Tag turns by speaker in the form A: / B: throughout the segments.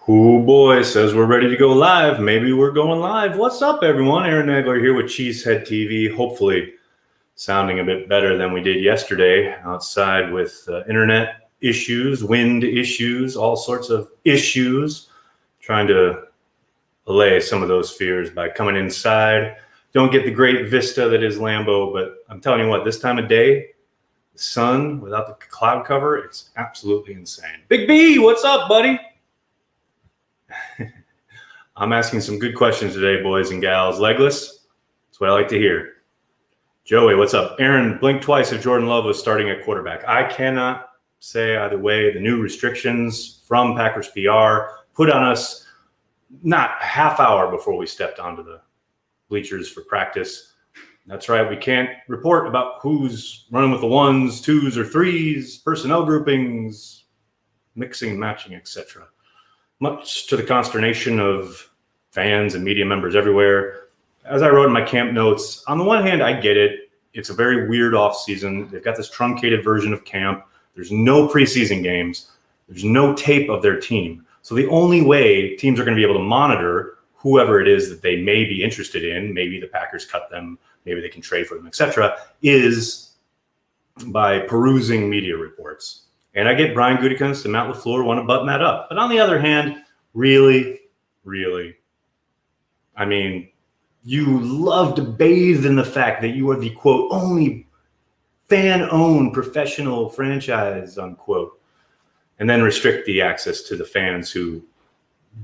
A: Who boy says we're ready to go live. Maybe we're going live. What's up, everyone? Aaron Nagler here with Cheesehead TV. Hopefully sounding a bit better than we did yesterday outside with internet issues, wind issues, all sorts of issues. Trying to allay some of those fears by coming inside. Don't get the great vista that is Lambeau, but I'm telling you what, this time of day, the sun without the cloud cover, it's absolutely insane. Big B, what's up, buddy? I'm asking some good questions today, boys and gals. Legless, that's what I like to hear. Joey, what's up? Aaron, blink twice if Jordan Love was starting at quarterback. I cannot say either way. The new restrictions from Packers PR put on us not a half hour before we stepped onto the bleachers for practice. That's right. We can't report about who's running with the ones, twos, or threes, personnel groupings, mixing, matching, etc. Much to the consternation of fans and media members everywhere. As I wrote in my camp notes, on the one hand, I get it. It's a very weird offseason. They've got this truncated version of camp. There's no preseason games. There's no tape of their team. So the only way teams are going to be able to monitor whoever it is that they may be interested in, maybe the Packers cut them, maybe they can trade for them, etc., is by perusing media reports. And I get Brian Gutekunst and Matt LaFleur want to button that up. But on the other hand, really, I mean, you love to bathe in the fact that you are the, quote, only fan-owned professional franchise, unquote, and then restrict the access to the fans who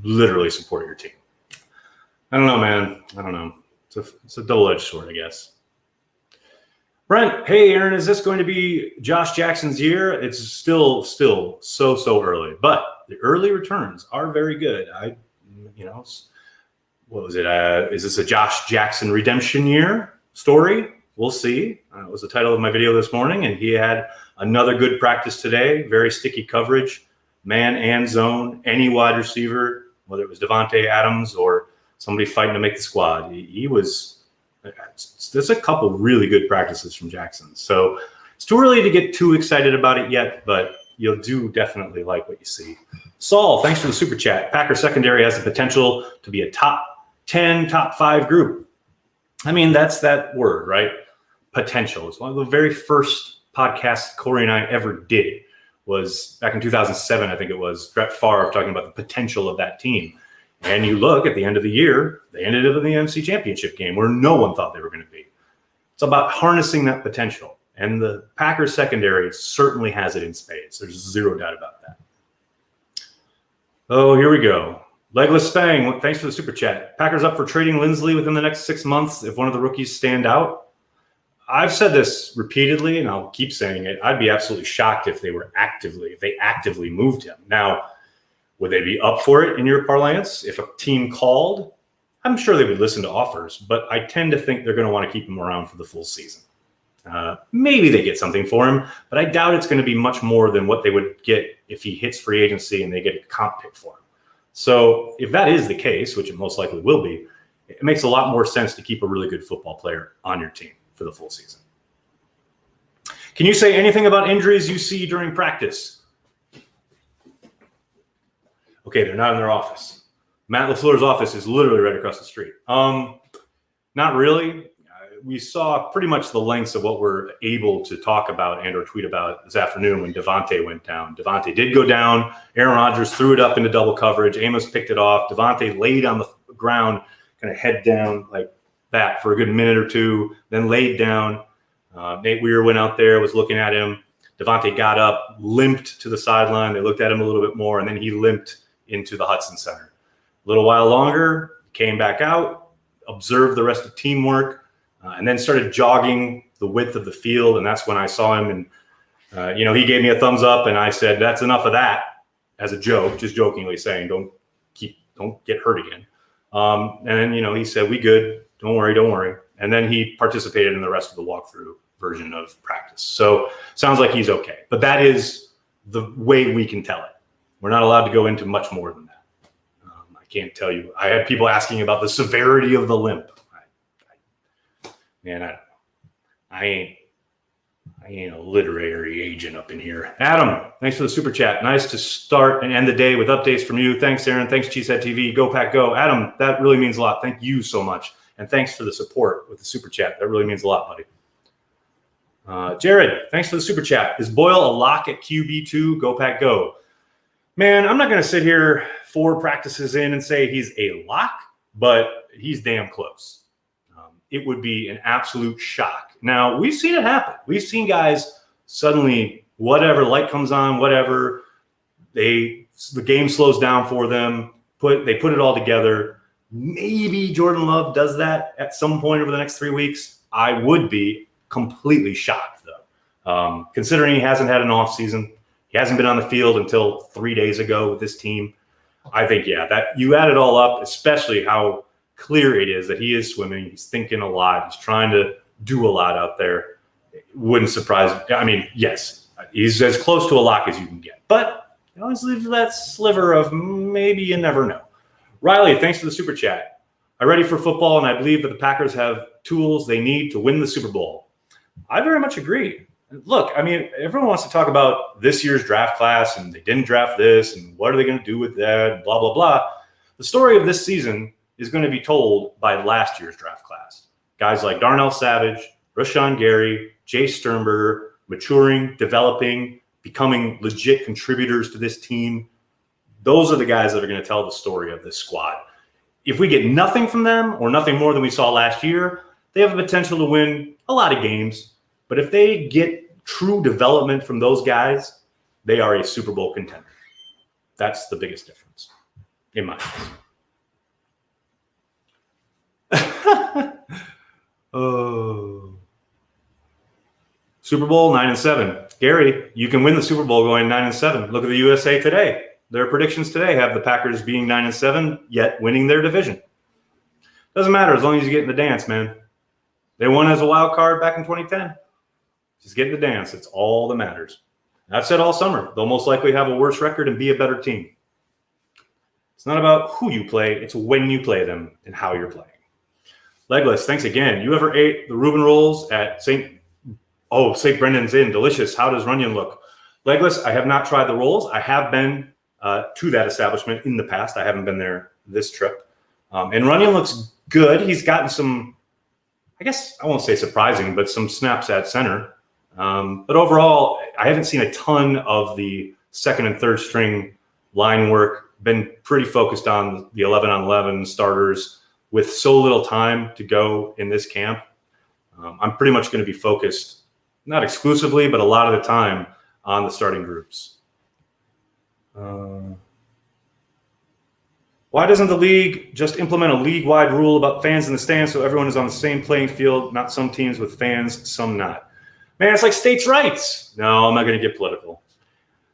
A: literally support your team. I don't know, man. I don't know. It's a double-edged sword, I guess. Brent, hey, Aaron, is this going to be Josh Jackson's year? It's still so early, but the early returns are very good. What was it? Is this a Josh Jackson redemption year story? We'll see. It was the title of my video this morning, and he had another good practice today. Very sticky coverage, man and zone, any wide receiver, whether it was Devante Adams or somebody fighting to make the squad. There's a couple really good practices from Jackson. So it's too early to get too excited about it yet, but you'll do definitely like what you see. Saul, thanks for the super chat. Packer secondary has the potential to be a top 10, top 5 group. I mean, that's that word, right? Potential. It's one of the very first podcasts Corey and I ever did was back in 2007, I think it was, Brett Favre talking about the potential of that team. And you look at the end of the year, they ended up in the NFC Championship game where no one thought they were going to be. It's about harnessing that potential. And the Packers secondary certainly has it in spades. There's zero doubt about that. Oh, here we go. Legless Spang, thanks for the super chat. Packers up for trading Lindsley within the next 6 months if one of the rookies stand out? I've said this repeatedly, and I'll keep saying it. I'd be absolutely shocked if they actively moved him. Now, would they be up for it in your parlance? If a team called, I'm sure they would listen to offers, but I tend to think they're going to want to keep him around for the full season. Maybe they get something for him, but I doubt it's going to be much more than what they would get if he hits free agency and they get a comp pick for him. So if that is the case, which it most likely will be, it makes a lot more sense to keep a really good football player on your team for the full season. Can you say anything about injuries you see during practice? Okay, they're not in their office. Matt LaFleur's office is literally right across the street. Not really. We saw pretty much the lengths of what we're able to talk about and or tweet about this afternoon when Devante went down. Devante did go down. Aaron Rodgers threw it up into double coverage. Amos picked it off. Devante laid on the ground, kind of head down like that for a good minute or two, then laid down. Nate Weir went out there, was looking at him. Devante got up, limped to the sideline. They looked at him a little bit more, and then he limped into the Hudson Center. A little while longer, came back out, observed the rest of teamwork, and then started jogging the width of the field. And that's when I saw him. And, he gave me a thumbs up, and I said, that's enough of that, as a joke, just jokingly saying, don't get hurt again. And then, he said, we good. Don't worry. And then he participated in the rest of the walkthrough version of practice. So sounds like he's okay. But that is the way we can tell it. We're not allowed to go into much more than that. I can't tell you. I had people asking about the severity of the limp. Man, I don't know. I ain't a literary agent up in here. Adam, thanks for the super chat. Nice to start and end the day with updates from you. Thanks, Aaron. Thanks, Cheesehead TV. Go Pack Go. Adam, that really means a lot. Thank you so much. And thanks for the support with the super chat. That really means a lot, buddy. Jared, thanks for the super chat. Is Boyle a lock at QB2? Go Pack Go. Man, I'm not going to sit here 4 practices in and say he's a lock, but he's damn close. It would be an absolute shock. Now, we've seen it happen. We've seen guys suddenly, whatever, light comes on, whatever, the game slows down for them, they put it all together. Maybe Jordan Love does that at some point over the next 3 weeks. I would be completely shocked, though, considering he hasn't had an off season. He hasn't been on the field until 3 days ago with this team. I think, yeah, that you add it all up, especially how clear it is that he is swimming. He's thinking a lot. He's trying to do a lot out there. It wouldn't surprise me. I mean, yes, he's as close to a lock as you can get. But you always leave that sliver of maybe you never know. Riley, thanks for the super chat. I'm ready for football, and I believe that the Packers have tools they need to win the Super Bowl. I very much agree. Look, I mean, everyone wants to talk about this year's draft class, and they didn't draft this, and what are they going to do with that, blah, blah, blah. The story of this season is going to be told by last year's draft class. Guys like Darnell Savage, Rashawn Gary, Jay Sternberger, maturing, developing, becoming legit contributors to this team. Those are the guys that are going to tell the story of this squad. If we get nothing from them or nothing more than we saw last year, they have the potential to win a lot of games. But if they get true development from those guys, they are a Super Bowl contender. That's the biggest difference, in my eyes. Oh, Super Bowl 9-7. Gary, you can win the Super Bowl going 9-7. Look at the USA Today. Their predictions today have the Packers being 9-7, yet winning their division. Doesn't matter as long as you get in the dance, man. They won as a wild card back in 2010. Just get in the dance. It's all that matters. And I've said all summer, they'll most likely have a worse record and be a better team. It's not about who you play. It's when you play them and how you're playing. Legless, thanks again. You ever ate the Reuben rolls at St. Brendan's Inn? Delicious. How does Runyon look? Legless, I have not tried the rolls. I have been to that establishment in the past. I haven't been there this trip. And Runyon looks good. He's gotten some, I guess I won't say surprising, but some snaps at center. But overall, I haven't seen a ton of the second and third string line work. Been pretty focused on the 11-on-11 starters. With so little time to go in this camp, I'm pretty much going to be focused, not exclusively, but a lot of the time on the starting groups. Why doesn't the league just implement a league-wide rule about fans in the stands so everyone is on the same playing field, not some teams with fans, some not? Man, it's like states' rights. No, I'm not going to get political.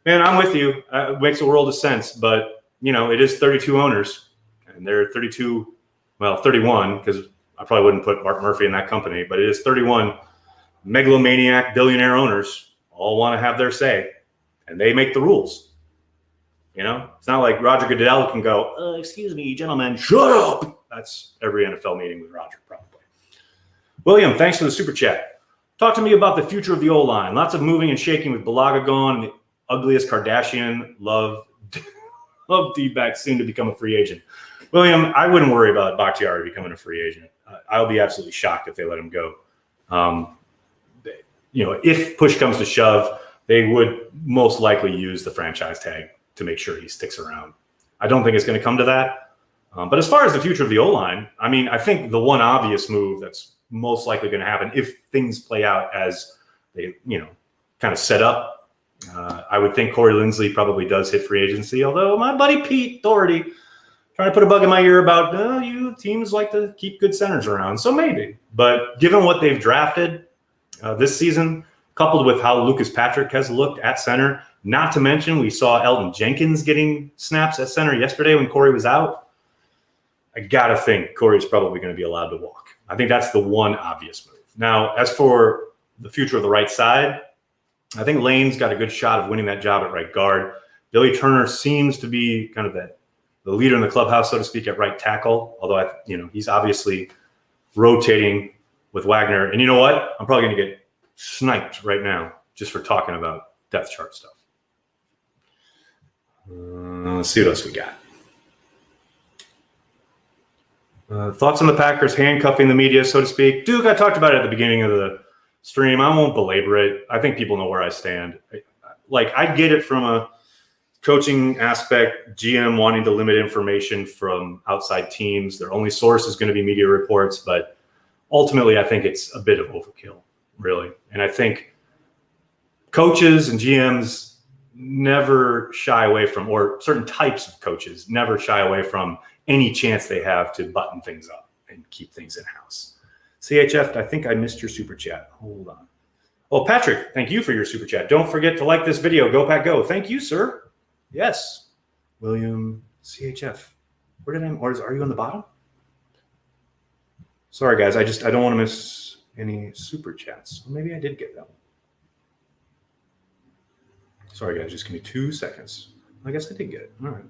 A: Man, I'm with you. It makes a world of sense, but, you know, it is 32 owners, and they're 31, because I probably wouldn't put Mark Murphy in that company, but it is 31 megalomaniac billionaire owners all want to have their say, and they make the rules. You know, it's not like Roger Goodell can go, excuse me, gentlemen, shut up. That's every NFL meeting with Roger, probably. William, thanks for the super chat. Talk to me about the future of the O-line. Lots of moving and shaking with Balaga gone and the ugliest Kardashian. Love D-back soon to become a free agent. William, I wouldn't worry about Bakhtiari becoming a free agent. I'll be absolutely shocked if they let him go. If push comes to shove, they would most likely use the franchise tag to make sure he sticks around. I don't think it's going to come to that. But as far as the future of the O-line, I mean, I think the one obvious move that's most likely going to happen if things play out as they, kind of set up, I would think Corey Linsley probably does hit free agency, although my buddy Pete Doherty trying to put a bug in my ear about you teams like to keep good centers around. So maybe. But given what they've drafted this season, coupled with how Lucas Patrick has looked at center, not to mention we saw Elton Jenkins getting snaps at center yesterday when Corey was out, I got to think Corey's probably going to be allowed to walk. I think that's the one obvious move. Now, as for the future of the right side, I think Lane's got a good shot of winning that job at right guard. Billy Turner seems to be kind of the leader in the clubhouse, so to speak, at right tackle, although, he's obviously rotating with Wagner. And you know what? I'm probably going to get sniped right now just for talking about depth chart stuff. Let's see what else we got. Thoughts on the Packers handcuffing the media, so to speak? Duke, I talked about it at the beginning of the stream. I won't belabor it. I think people know where I stand. Like, I get it from a coaching aspect, GM wanting to limit information from outside teams. Their only source is going to be media reports. But ultimately, I think it's a bit of overkill, really. And I think coaches and GMs never shy away from, or certain types of coaches never shy away from any chance they have to button things up and keep things in-house. CHF, I think I missed your super chat. Hold on. Oh, Patrick, thank you for your super chat. Don't forget to like this video. Go Pack Go. Thank you, sir. Yes. William CHF. Where did I, or are you on the bottom? Sorry, guys. I don't want to miss any super chats. Maybe I did get that one. Sorry, guys. Just give me 2 seconds. I guess I did get it. All right.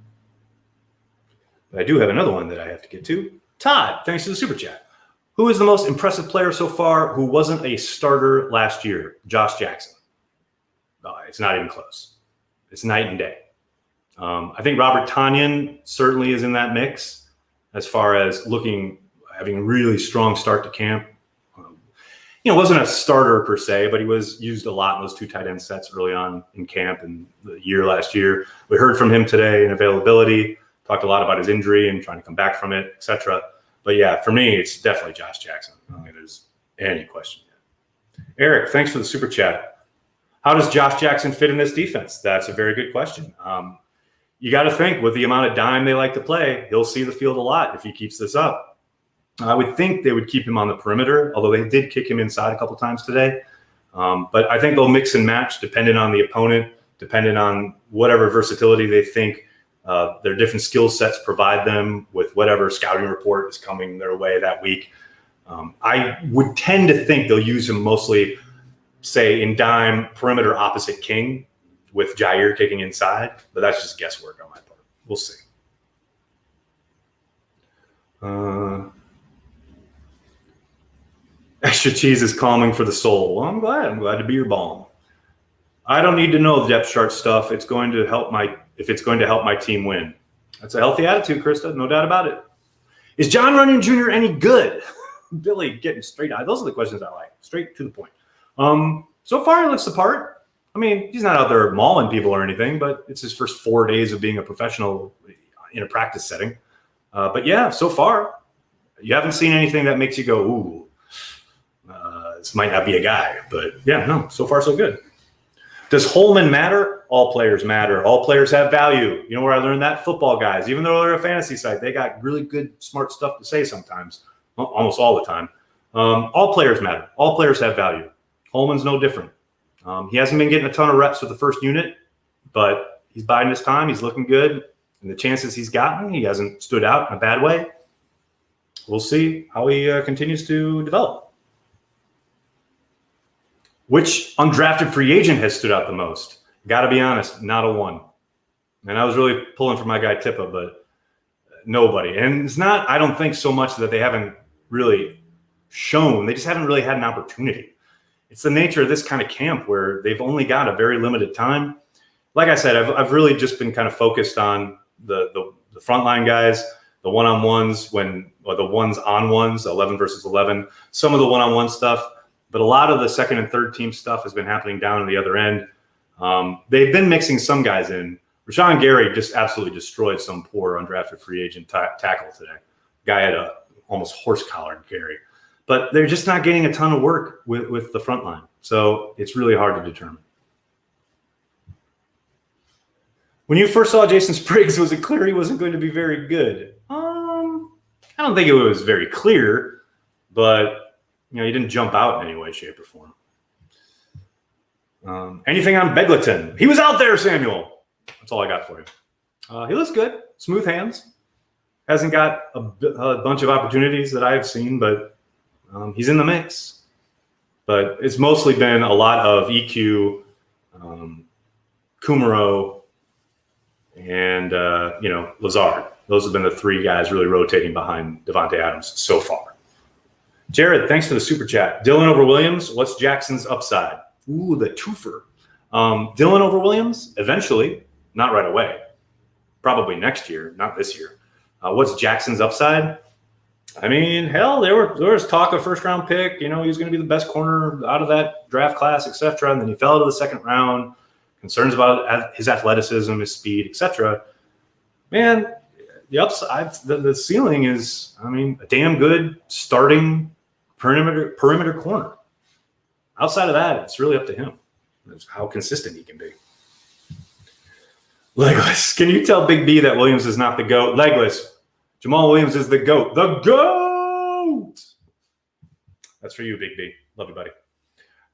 A: But I do have another one that I have to get to. Todd, thanks for the super chat. Who is the most impressive player so far who wasn't a starter last year? Josh Jackson. It's not even close. It's night and day. I think Robert Tonyan certainly is in that mix as far as having a really strong start to camp. Wasn't a starter per se, but he was used a lot in those 2 tight end sets early on in camp and the year last year. We heard from him today in availability. Talked a lot about his injury and trying to come back from it, etc. But yeah, for me, it's definitely Josh Jackson. I don't think there's any question yet. Eric, thanks for the super chat. How does Josh Jackson fit in this defense? That's a very good question. You got to think with the amount of dime they like to play, he'll see the field a lot if he keeps this up. I would think they would keep him on the perimeter, although they did kick him inside a couple times today. But I think they'll mix and match depending on the opponent, depending on whatever versatility they think their different skill sets provide them with whatever scouting report is coming their way that week. I would tend to think they'll use him mostly, say, in dime perimeter opposite King with Jair kicking inside, but that's just guesswork on my part. We'll see. Extra cheese is calming for the soul. Well, I'm glad to be your balm. I don't need to know the depth chart stuff. It's going to help if it's going to help my team win. That's a healthy attitude, Krista. No doubt about it. Is John Runyon Jr. any good? Billy getting straight out. Those are the questions I like. Straight to the point. So far, he looks the part. I mean, he's not out there mauling people or anything, but it's his first 4 days of being a professional in a practice setting. But yeah, so far, you haven't seen anything that makes you go, ooh, this might not be a guy. But yeah, no, so far so good. Does Holman matter? All players matter. All players have value. You know where I learned that? Football guys. Even though they're a fantasy site, they got really good, smart stuff to say sometimes, almost all the time. All players matter. All players have value. Holman's no different. He hasn't been getting a ton of reps with the first unit, but he's biding his time. He's looking good. And the chances he's gotten, he hasn't stood out in a bad way. We'll see how he continues to develop. Which undrafted free agent has stood out the most? Got to be honest, not a one. And I was really pulling for my guy Tippa, but nobody. And it's not, I don't think so much that they haven't really shown. They just haven't really had an opportunity. It's the nature of this kind of camp where they've only got a very limited time. Like I said, I've really just been kind of focused on the frontline guys, the one-on-ones or the ones-on-ones, 11 versus 11, some of the one-on-one stuff. But a lot of the second and third team stuff has been happening down at the other end. They've been mixing some guys in. Rashawn Gary just absolutely destroyed some poor undrafted free agent tackle today. Guy had a almost horse-collared Gary. But they're just not getting a ton of work with the front line. So it's really hard to determine. When you first saw Jason Spriggs, was it clear he wasn't going to be very good? I don't think it was very clear, but he didn't jump out in any way, shape, or form. Anything on Begleton? He was out there, Samuel. That's all I got for you. He looks good. Smooth hands. Hasn't got a bunch of opportunities that I've seen, but he's in the mix. But it's mostly been a lot of EQ, Kumaro, and Lazard. Those have been the 3 guys really rotating behind Devante Adams so far. Jared, thanks for the super chat. Dylan over Williams. What's Jackson's upside? Ooh, the twofer. Dylan over Williams, eventually, not right away. Probably next year, not this year. What's Jackson's upside? I mean, hell, there was talk of first round pick. You know, he was going to be the best corner out of that draft class, etc. And then he fell to the second round. Concerns about his athleticism, his speed, etc. Man, the upside, the ceiling is, I mean, a damn good starting perimeter corner. Outside of that, it's really up to him. It's how consistent he can be. Legless, can you tell Big B that Williams is not the GOAT? Legless, Jamal Williams is the GOAT. The GOAT! That's for you, Big B. Love you, buddy.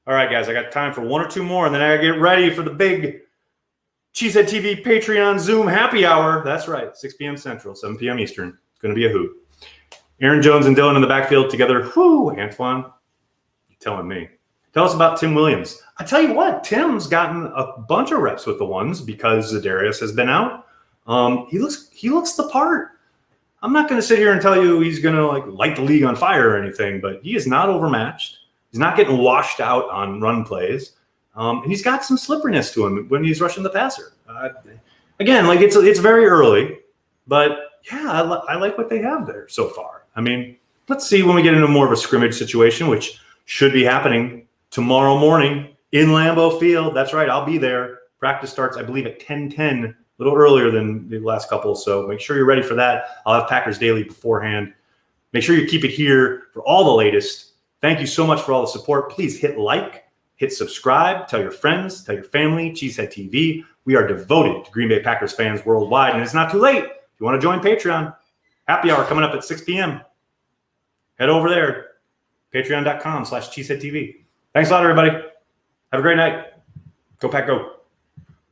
A: All right, guys, I got time for one or two more, and then I got to get ready for the big Cheesehead TV Patreon Zoom happy hour. That's right, 6 p.m. Central, 7 p.m. Eastern. It's going to be a hoot. Aaron Jones and Dylan in the backfield together. Whoo, Antoine, you're telling me. Tell us about Tim Williams. I tell you what, Tim's gotten a bunch of reps with the ones because Za'Darius has been out. He looks the part. I'm not going to sit here and tell you he's going to light the league on fire or anything, but he is not overmatched. He's not getting washed out on run plays, and he's got some slipperiness to him when he's rushing the passer. Again, it's very early, but yeah, I like what they have there so far. I mean, let's see when we get into more of a scrimmage situation, which should be happening tomorrow morning in Lambeau Field. That's right, I'll be there. Practice starts, I believe, at 10:10, a little earlier than the last couple. So make sure you're ready for that. I'll have Packers Daily beforehand. Make sure you keep it here for all the latest. Thank you so much for all the support. Please hit like, hit subscribe, tell your friends, tell your family, Cheesehead TV. We are devoted to Green Bay Packers fans worldwide, and it's not too late. If you want to join Patreon, happy hour coming up at 6 p.m. Head over there, patreon.com/CheeseheadTV. Thanks a lot, everybody. Have a great night. Go Pack, go.